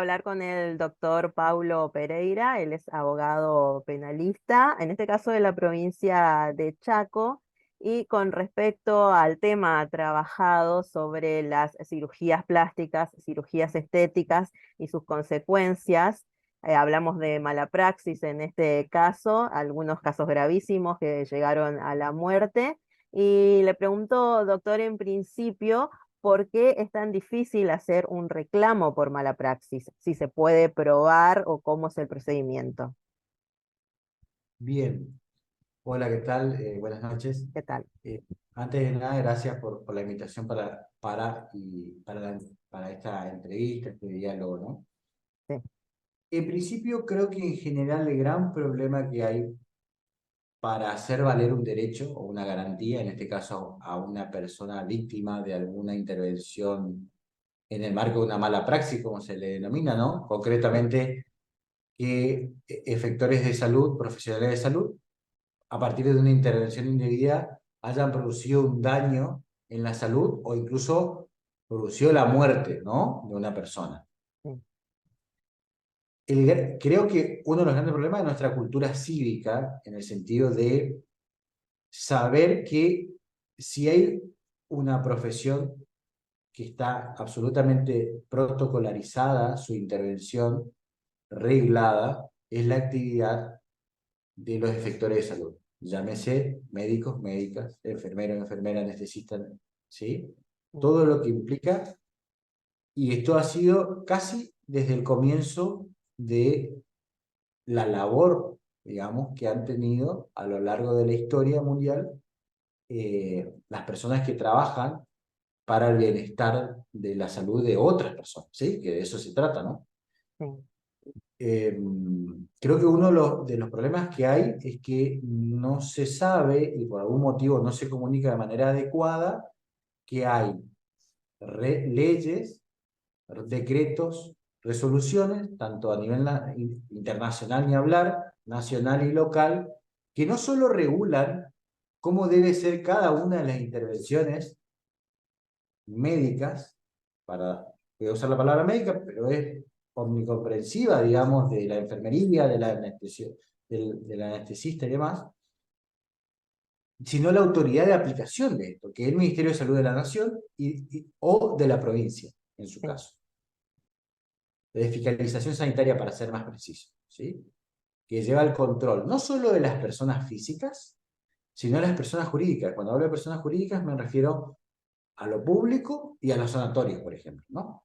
hablar con el doctor Paulo Pereira. Él es abogado penalista, en este caso de la provincia de Chaco, y con respecto al tema trabajado sobre las cirugías plásticas, cirugías estéticas y sus consecuencias. Hablamos de mala praxis en este caso, algunos casos gravísimos que llegaron a la muerte. Y le pregunto, doctor, en principio, ¿por qué es tan difícil hacer un reclamo por mala praxis? Si se puede probar o cómo es el procedimiento. Bien, hola, ¿qué tal? Buenas noches. ¿Qué tal? Eh, Antes de nada, gracias por la invitación para esta entrevista, este diálogo, ¿no? Sí. En principio, creo que en general el gran problema que hay para hacer valer un derecho o una garantía, en este caso a una persona víctima de alguna intervención en el marco de una mala praxis, como se le denomina, ¿no? Sí. Concretamente, que efectores de salud, profesionales de salud, a partir de una intervención indebida hayan producido un daño en la salud o incluso producido la muerte, ¿no? De una persona. Sí. Creo que uno de los grandes problemas de nuestra cultura cívica, en el sentido de saber que si hay una profesión que está absolutamente protocolarizada, su intervención reglada, es la actividad de los efectores de salud. Llámese médicos, médicas, enfermeros, enfermeras, anestesistas, ¿sí? Sí. Todo lo que implica, y esto ha sido casi desde el comienzo de la labor, digamos, que han tenido a lo largo de la historia mundial las personas que trabajan para el bienestar de la salud de otras personas, ¿sí? Que de eso se trata, ¿no? Sí. Eh, Creo que uno de los problemas que hay es que no se sabe y por algún motivo no se comunica de manera adecuada que hay leyes, decretos, resoluciones, tanto a nivel internacional ni hablar, nacional y local, que no solo regulan cómo debe ser cada una de las intervenciones médicas, voy a usar la palabra médica, pero es omnicomprensiva, digamos, de la enfermería, de la del anestesista y demás, sino la autoridad de aplicación de esto, que es el Ministerio de Salud de la Nación o de la provincia, en su Sí. caso. De fiscalización sanitaria, para ser más preciso, ¿sí? Que lleva el control no solo de las personas físicas, sino de las personas jurídicas. Cuando hablo de personas jurídicas me refiero a lo público y a los sanatorios, por ejemplo, ¿no?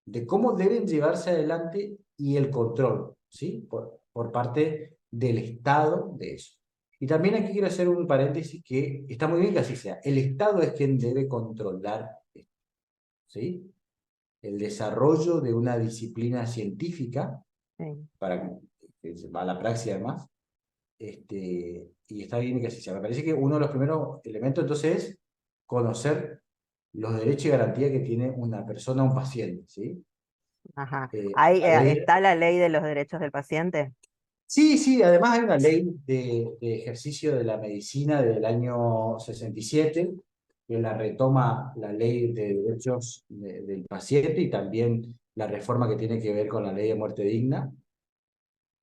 De cómo deben llevarse adelante y el control, ¿sí? Por parte del Estado de eso. Y también aquí quiero hacer un paréntesis que está muy bien que así sea. El Estado es quien debe controlar esto, ¿sí? El desarrollo de una disciplina científica, Sí. para que va a la praxis además, y está bien que así sea. Me parece que uno de los primeros elementos entonces es conocer los derechos y garantías que tiene una persona, un paciente, ¿sí? Ajá. Ahí A través de está la ley de los derechos del paciente. Sí, sí, además hay una ley de ejercicio de la medicina del año 67 que la retoma la ley de derechos del paciente y también la reforma que tiene que ver con la ley de muerte digna.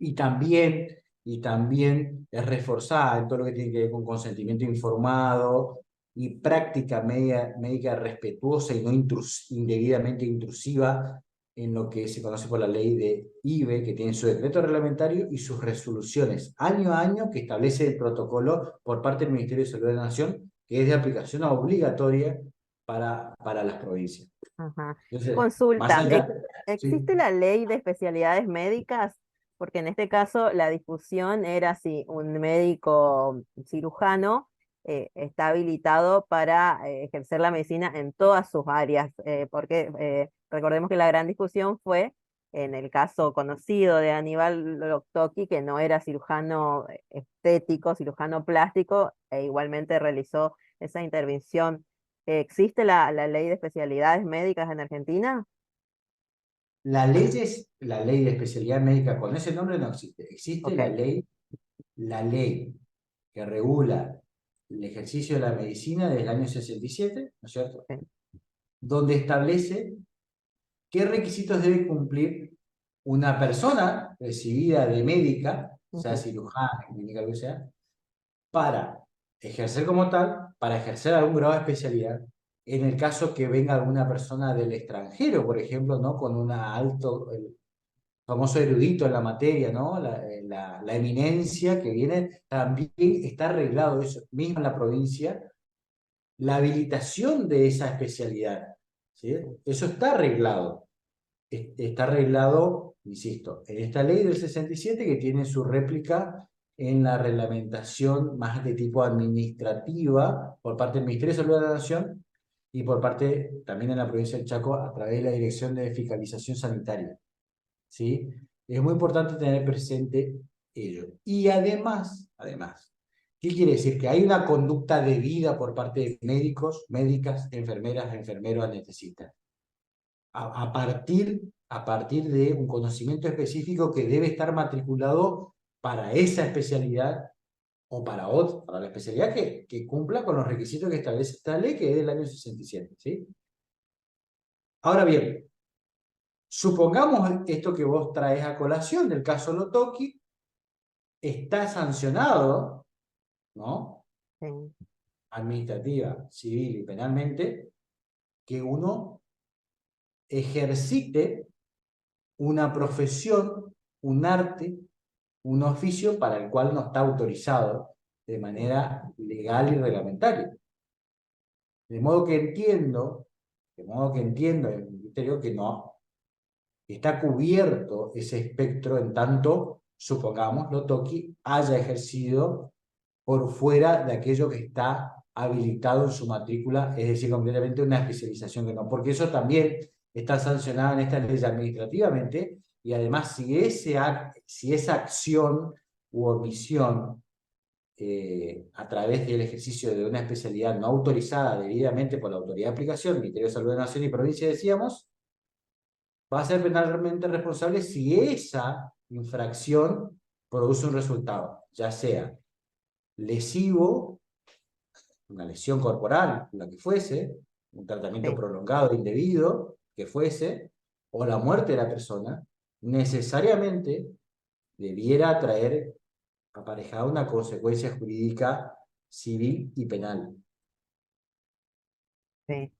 Y también, y también es reforzada en todo lo que tiene que ver con consentimiento informado y práctica médica respetuosa y no indebidamente intrusiva en lo que se conoce por la ley de IBE, que tiene su decreto reglamentario y sus resoluciones año a año que establece el protocolo por parte del Ministerio de Salud de la Nación, que es de aplicación obligatoria para las provincias. Ajá. Entonces, más Consulta, allá, sí. ¿existe la ley de especialidades médicas? Porque en este caso la discusión era si un médico cirujano está habilitado para ejercer la medicina en todas sus áreas, porque recordemos que la gran discusión fue en el caso conocido de Aníbal Toki, que no era cirujano estético, cirujano plástico, e igualmente realizó esa intervención. ¿Existe la ley de especialidades médicas en Argentina? La ley de especialidad médica con ese nombre no existe. Existe Ok. la ley que regula el ejercicio de la medicina desde el año 67, ¿no es cierto? Sí. Donde establece ¿Qué requisitos debe cumplir una persona recibida de médica, sea Ujú. cirujana, clínica, lo que sea, para ejercer como tal, para ejercer algún grado de especialidad, en el caso que venga alguna persona del extranjero, por ejemplo, ¿no? Con una alto, el famoso erudito en la materia, ¿no? La eminencia que viene, también está arreglado eso, mismo en la provincia, la habilitación de esa especialidad, ¿sí? Eso está arreglado. Está arreglado, insisto, en esta ley del 67 que tiene su réplica en la reglamentación más de tipo administrativa por parte del Ministerio de Salud de la Nación y por parte también en la provincia del Chaco a través de la Dirección de Fiscalización Sanitaria. ¿Sí? Es muy importante tener presente ello. Y además, ¿qué quiere decir? Que hay una conducta debida por parte de médicos, médicas, enfermeras, enfermeros, anestesistas a partir de un conocimiento específico que debe estar matriculado para esa especialidad o para otra, para la especialidad que cumpla con los requisitos que establece esta ley, que es del año 67, ¿sí? Ahora bien, supongamos esto que vos traes a colación del caso Lotoki, está sancionado, ¿no? Sí, Administrativa, civil y penalmente, que uno ejercite una profesión, un arte, un oficio para el cual no está autorizado de sí, manera legal y reglamentaria. De modo que entiendo, en mi criterio, que no está cubierto ese espectro en tanto, supongamos, Lotoki haya ejercido por fuera de aquello que está habilitado en su matrícula, es decir, concretamente una especialización que no, porque eso también está sancionado en esta ley administrativamente, y además si esa acción u omisión a través del ejercicio de una especialidad no autorizada debidamente por la autoridad de aplicación, Ministerio de Salud de la Nación y provincia, decíamos, va a ser penalmente responsable si esa infracción produce un resultado, ya sea lesivo, una lesión corporal, la que fuese, un tratamiento sí, prolongado e indebido, que fuese, o la muerte de la persona, necesariamente debiera traer aparejada una consecuencia jurídica civil y penal. sí.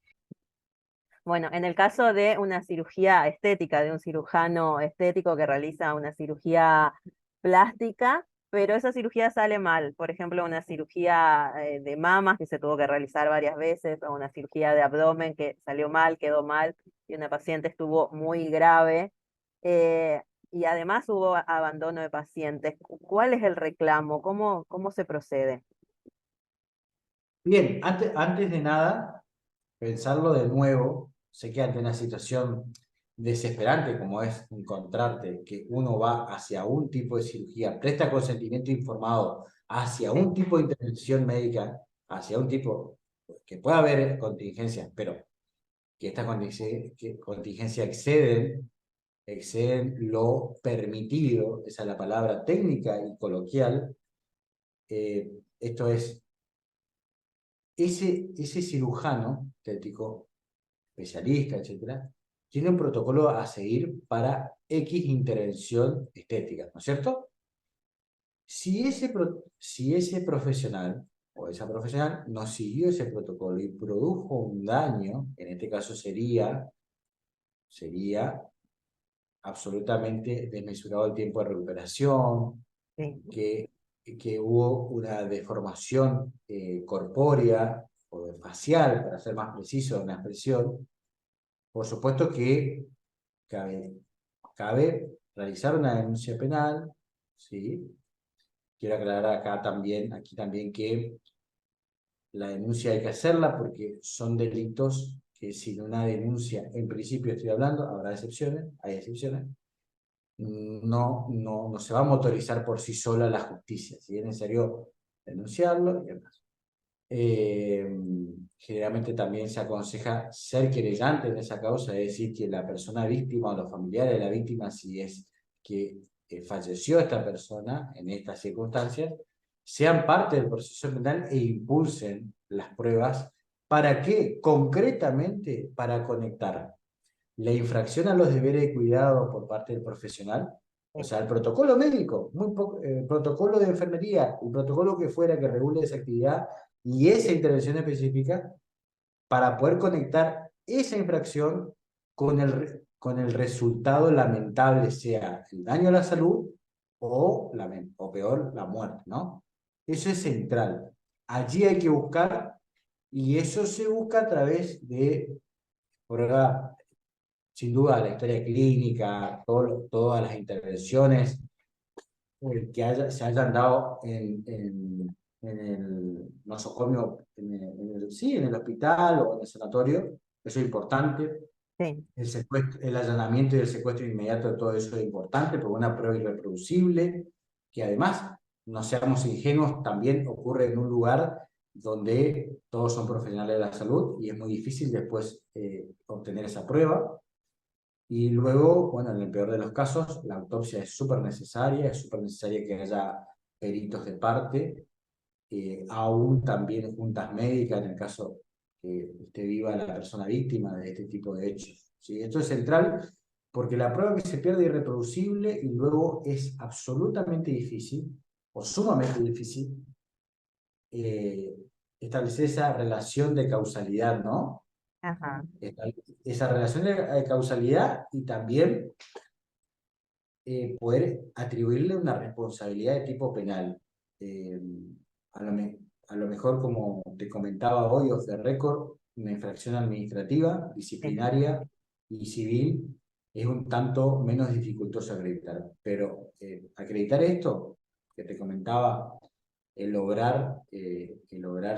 Bueno, en el caso de una cirugía estética, de un cirujano estético que realiza una cirugía plástica, pero esa cirugía sale mal. Por ejemplo, una cirugía de mamas que se tuvo que realizar varias veces, o una cirugía de abdomen que salió mal, quedó mal, y una paciente estuvo muy grave. eh, y además hubo abandono de pacientes. ¿Cuál es el reclamo? ¿Cómo se procede? Bien, antes de nada, pensarlo de nuevo, sé que ante una situación desesperante como es encontrarte que uno va hacia un tipo de cirugía, presta consentimiento informado hacia Sí, un tipo de intervención médica, hacia un tipo que pueda haber contingencias, pero que estas contingencias exceden lo permitido, esa es la palabra técnica y coloquial. Esto es, ese cirujano estético especialista, etcétera, tiene un protocolo a seguir para X intervención estética, ¿no es cierto? Si ese profesional o esa profesional no siguió ese protocolo y produjo un daño, en este caso sería absolutamente desmesurado el tiempo de recuperación, sí, que, que hubo una deformación corpórea o facial, para ser más preciso, una expresión, por supuesto que cabe, cabe realizar una denuncia penal, ¿sí? Quiero aclarar aquí también que la denuncia hay que hacerla porque son delitos que sin una denuncia, en principio estoy hablando, habrá excepciones, hay excepciones, no se va a motorizar por sí sola la justicia, si es necesario denunciarlo y demás. Eh, Generalmente también se aconseja ser querellante en esa causa, es decir, que la persona víctima o los familiares de la víctima, si es que falleció esta persona en estas circunstancias, sean parte del proceso penal e impulsen las pruebas. ¿Para qué? Concretamente para conectar la infracción a los deberes de cuidado por parte del profesional, o Sí. sea, el protocolo médico, muy poco, el protocolo de enfermería, el protocolo que fuera que regule esa actividad y esa intervención específica, para poder conectar esa infracción con el resultado lamentable, sea el daño a la salud o peor, la muerte, ¿no? Eso es central. Allí hay que buscar, y eso se busca a través de, por ahora, sin duda, la historia clínica, todas las intervenciones se hayan dado en el nosocomio, sí, en el hospital o en el sanatorio, eso es importante. Sí. El allanamiento y el secuestro inmediato de todo eso es importante, porque una prueba irreproducible, que además, no seamos ingenuos, también ocurre en un lugar donde todos son profesionales de la salud y es muy difícil después obtener esa prueba. Y luego, bueno, en el peor de los casos, la autopsia es súper necesaria que haya peritos de parte, aún también juntas médicas en el caso que esté viva la persona víctima de este tipo de hechos. ¿Sí? Esto es central porque la prueba que se pierde es irreproducible y luego es absolutamente difícil o sumamente difícil eh, establecer esa relación de causalidad, ¿no? Ajá. Esa relación de causalidad y también poder atribuirle una responsabilidad de tipo penal. Eh, a lo, a lo mejor, como te comentaba hoy, off the record, una infracción administrativa, Sí. disciplinaria y civil es un tanto menos dificultoso acreditar. Pero acreditar esto, que te comentaba, el obrar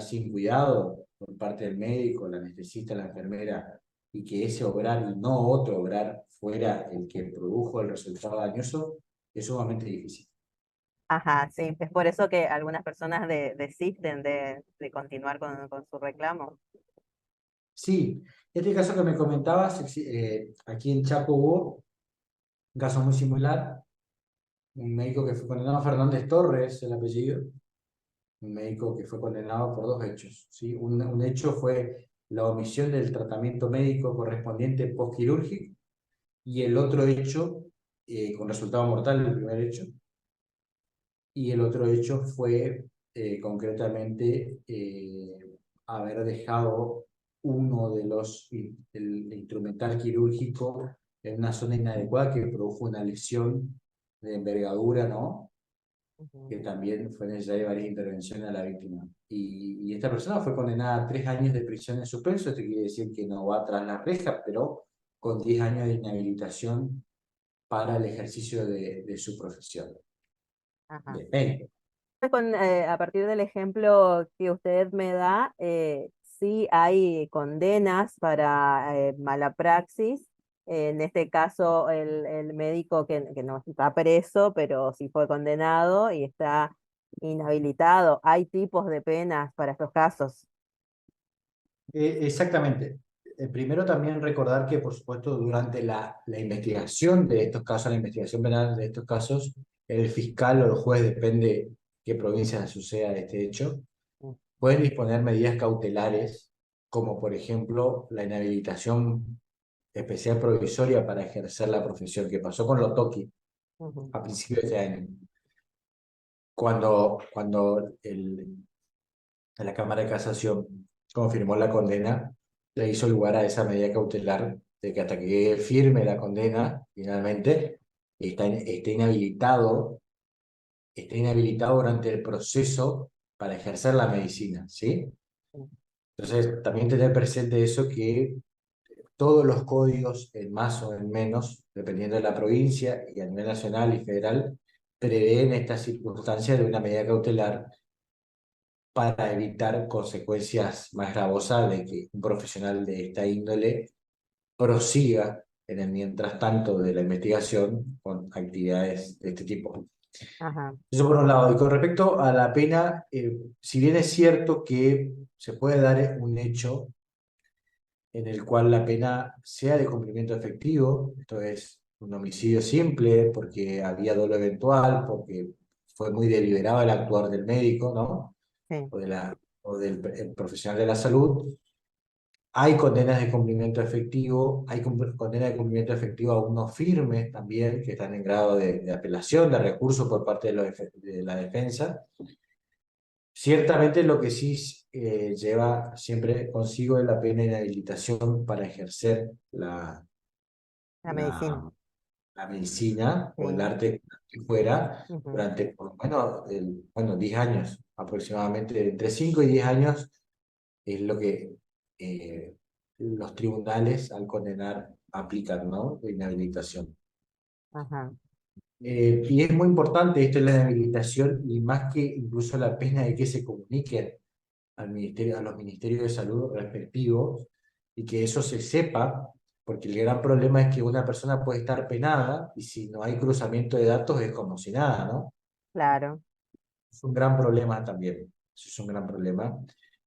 sin cuidado por parte del médico, la anestesista, la enfermera, y que ese obrar y no otro obrar fuera el que produjo el resultado dañoso, es sumamente difícil. Ajá, sí. Es por eso que algunas personas desisten de continuar con su reclamo. Sí, este caso que me comentabas, aquí en Chaco hubo un caso muy similar, un médico que fue condenado, Fernández Torres, el apellido, un médico que fue condenado por dos hechos. ¿Sí? Un hecho fue la omisión del tratamiento médico correspondiente postquirúrgico y el otro hecho, con resultado mortal, el primer hecho, y el otro hecho fue concretamente haber dejado uno de el instrumental quirúrgico en una zona inadecuada que produjo una lesión de envergadura, ¿no? Ujú. Que también fue necesaria varias intervenciones a la víctima. Y esta persona fue condenada a 3 años de prisión en suspenso, esto quiere decir que no va tras las rejas, pero con 10 años de inhabilitación para el ejercicio de su profesión Ajá. de médico. A partir del ejemplo que usted me da, sí hay condenas para mala praxis. En este caso, el médico que no está preso, pero sí fue condenado y está inhabilitado. Hay tipos de penas para estos casos. Exactamente. Primero también recordar que, por supuesto, durante la investigación de estos casos, la investigación penal de estos casos, el fiscal o el juez, depende qué provincia suceda este hecho, Mm. pueden disponer medidas cautelares, como por ejemplo la inhabilitación especial provisoria para ejercer la profesión, que pasó con Lotoki Ujú. a principios de este año, cuando la Cámara de Casación confirmó la condena, le hizo lugar a esa medida cautelar de que hasta que quede firme la condena, finalmente, está inhabilitado durante el proceso para ejercer la medicina, ¿sí? Entonces, también tener presente eso que todos los códigos, en más o en menos, dependiendo de la provincia y a nivel nacional y federal, prevén esta circunstancia de una medida cautelar para evitar consecuencias más gravosas de que un profesional de esta índole prosiga en el mientras tanto de la investigación con actividades de este tipo. Ajá. Eso por un lado. Y con respecto a la pena, si bien es cierto que se puede dar un hecho en el cual la pena sea de cumplimiento efectivo, esto es un homicidio simple, porque había dolo eventual, porque fue muy deliberado el actuar del médico, ¿no? Sí. O, o del profesional de la salud, Hay condenas de cumplimiento efectivo, hay condenas de cumplimiento efectivo aún no firmes también, que están en grado de apelación, de recurso por parte de la defensa. Ciertamente lo que sí lleva siempre consigo es la pena de inhabilitación para ejercer La medicina, la, la medicina o el sí. arte que fuera Ujú. durante por lo menos 10 años aproximadamente, entre 5 y 10 años es lo que los tribunales al condenar aplican, ¿no? De inhabilitación. Ajá, Y es muy importante esto de la inhabilitación y más que incluso la pena de que se comuniquen a los ministerios de salud respectivos y que eso se sepa, porque el gran problema es que una persona puede estar penada y si no hay cruzamiento de datos es como si nada, ¿no? claro, Es un gran problema también. Eso es un gran problema.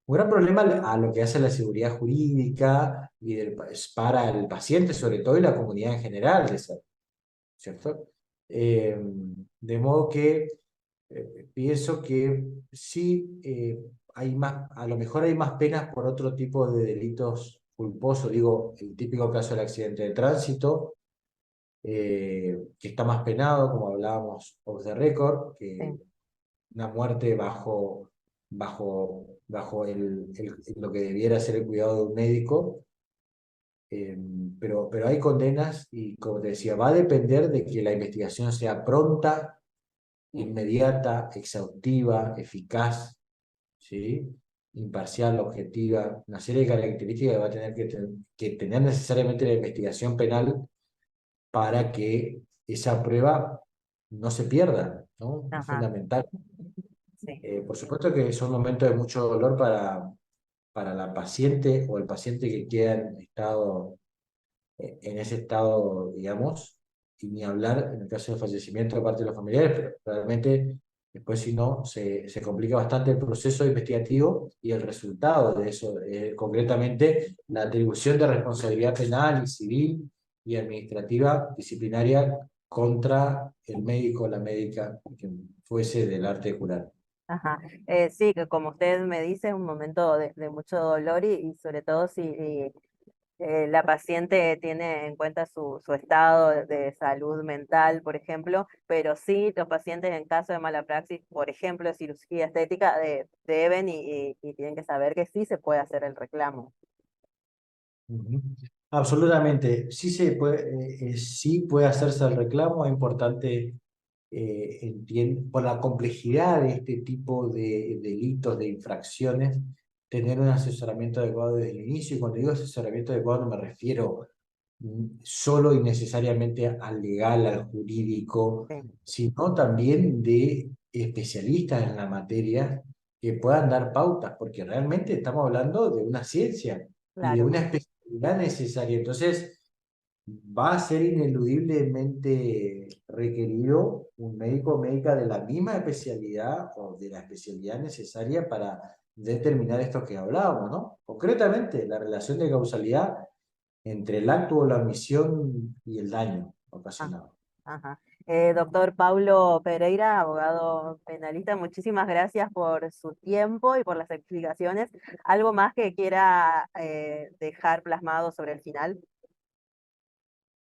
Un gran problema a lo que hace la seguridad jurídica y es para el paciente sobre todo y la comunidad en general de salud, ¿cierto? Eh, de modo que pienso que sí hay más, a lo mejor hay más penas por otro tipo de delitos culposos, digo, el típico caso del accidente de tránsito, que está más penado, como hablábamos off the record, que sí, una muerte bajo lo que debiera ser el cuidado de un médico. eh, pero hay condenas y, como te decía, va a depender de que la investigación sea pronta, inmediata, exhaustiva, eficaz, ¿sí? Imparcial, objetiva, una serie de características que va a tener que tener necesariamente la investigación penal para que esa prueba no se pierda, ¿no? Es ajá, fundamental. sí, Por supuesto que son momentos de mucho dolor para la paciente o el paciente que queda en ese estado, digamos, y ni hablar en el caso de fallecimiento de parte de los familiares, pero realmente después si no, se complica bastante el proceso investigativo y el resultado de eso, concretamente la atribución de responsabilidad penal y civil y administrativa disciplinaria contra el médico o la médica que fuese del arte de curar. ajá. Sí, que como usted me dice, es un momento de mucho dolor y sobre todo si la paciente tiene en cuenta su estado de salud mental, por ejemplo, pero sí los pacientes en caso de mala praxis, por ejemplo, de cirugía estética, deben y tienen que saber que sí se puede hacer el reclamo. Ujú. Absolutamente, sí puede hacerse el reclamo, es importante, por la complejidad de este tipo de delitos, de infracciones, tener un asesoramiento adecuado desde el inicio, y cuando digo asesoramiento adecuado no me refiero solo y necesariamente al legal, al jurídico, Sí, sino también de especialistas en la materia que puedan dar pautas, porque realmente estamos hablando de una ciencia y de claro, una especialidad necesaria. Entonces, va a ser ineludiblemente requerido un médico o médica de la misma especialidad o de la especialidad necesaria para determinar esto que hablábamos, ¿no? Concretamente, la relación de causalidad entre el acto o la omisión y el daño ah, ocasionado. ajá. Doctor Paulo Pereira, abogado penalista, muchísimas gracias por su tiempo y por las explicaciones. ¿Algo más que quiera dejar plasmado sobre el final?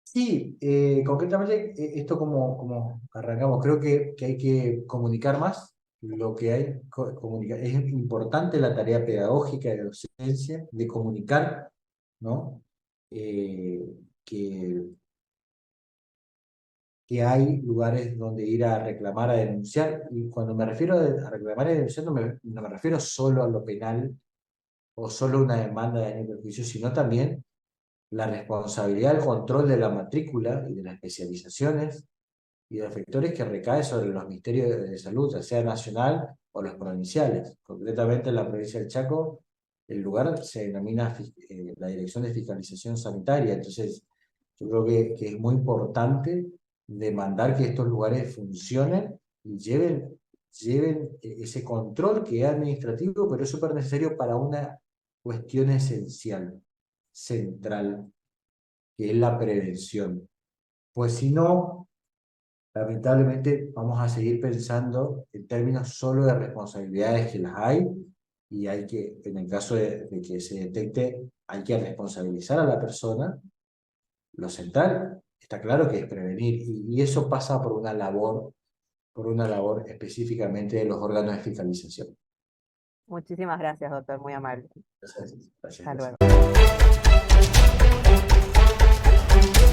Sí, concretamente esto como arrancamos, creo que hay que comunicar más lo que hay, comunicar. Es importante la tarea pedagógica de docencia, de comunicar, ¿no? Eh, que, que hay lugares donde ir a reclamar, a denunciar, y cuando me refiero a reclamar y denunciar no me refiero solo a lo penal o solo a una demanda de daño y perjuicio, sino también la responsabilidad del control de la matrícula y de las especializaciones y de efectores que recae sobre los ministerios de salud, ya sea nacional o los provinciales. Concretamente en la provincia del Chaco, el lugar se denomina la Dirección de Fiscalización Sanitaria. Entonces, yo creo que es muy importante demandar que estos lugares funcionen y lleven ese control que es administrativo, pero es súper necesario para una cuestión esencial, central, que es la prevención. Pues si no, lamentablemente vamos a seguir pensando en términos solo de responsabilidades que las hay y hay que, en el caso de que se detecte, hay que responsabilizar a la persona. Lo central está claro que es prevenir, y eso pasa por una labor específicamente de los órganos de fiscalización. Muchísimas gracias, doctor, muy amable. Gracias, Hasta luego. gracias.